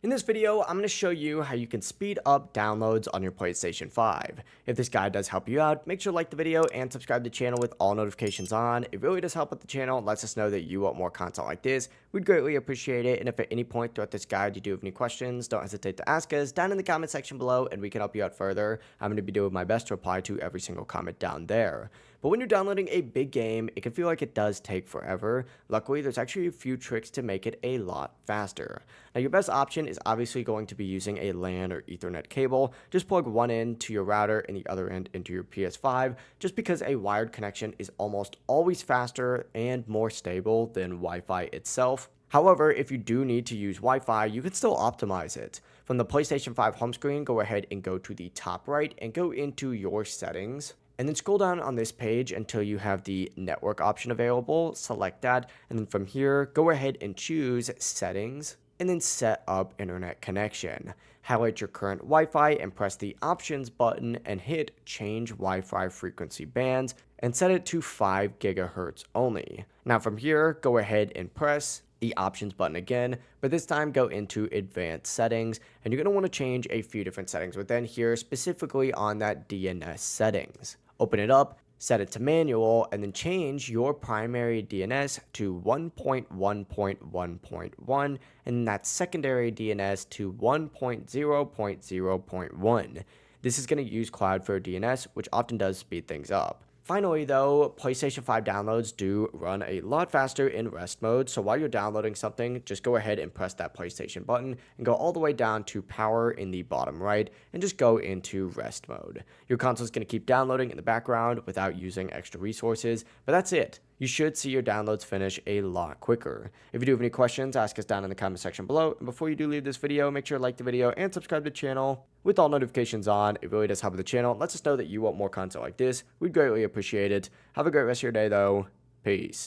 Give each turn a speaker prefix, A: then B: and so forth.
A: In this video, I'm going to show you how you can speed up downloads on your PlayStation 5. If this guide does help you out, make sure to like the video and subscribe to the channel with all notifications on. It really does help with the channel and lets us know that you want more content like this. We'd greatly appreciate it, and if at any point throughout this guide you do have any questions, don't hesitate to ask us down in the comment section below and we can help you out further. I'm going to be doing my best to reply to every single comment down there. But when you're downloading a big game, it can feel like it does take forever. Luckily, there's actually a few tricks to make it a lot faster. Now, your best option is obviously going to be using a LAN or Ethernet cable. Just plug one end to your router and the other end into your PS5, just because a wired connection is almost always faster and more stable than Wi-Fi itself. However, if you do need to use Wi-Fi, you can still optimize it. From the PlayStation 5 home screen, go ahead and go to the top right and go into your settings. And then scroll down on this page until you have the network option available, select that, and then from here, go ahead and choose settings, and then set up internet connection. Highlight your current Wi-Fi and press the options button and hit change Wi-Fi frequency bands and set it to 5 gigahertz only. Now from here, go ahead and press the options button again, but this time go into advanced settings, and you're going to want to change a few different settings within here, specifically on that DNS settings. Open it up, set it to manual, and then change your primary DNS to 1.1.1.1 and that secondary DNS to 1.0.0.1. This is going to use Cloudflare DNS, which often does speed things up. Finally though, PlayStation 5 downloads do run a lot faster in rest mode, so while you're downloading something, just go ahead and press that PlayStation button and go all the way down to power in the bottom right and just go into rest mode. Your console is going to keep downloading in the background without using extra resources, but that's it. You should see your downloads finish a lot quicker. If you do have any questions, ask us down in the comment section below. And before you do leave this video, make sure to like the video and subscribe to the channel with all notifications on. It really does help with the channel. It lets us know that you want more content like this. We'd greatly appreciate it. Have a great rest of your day though. Peace.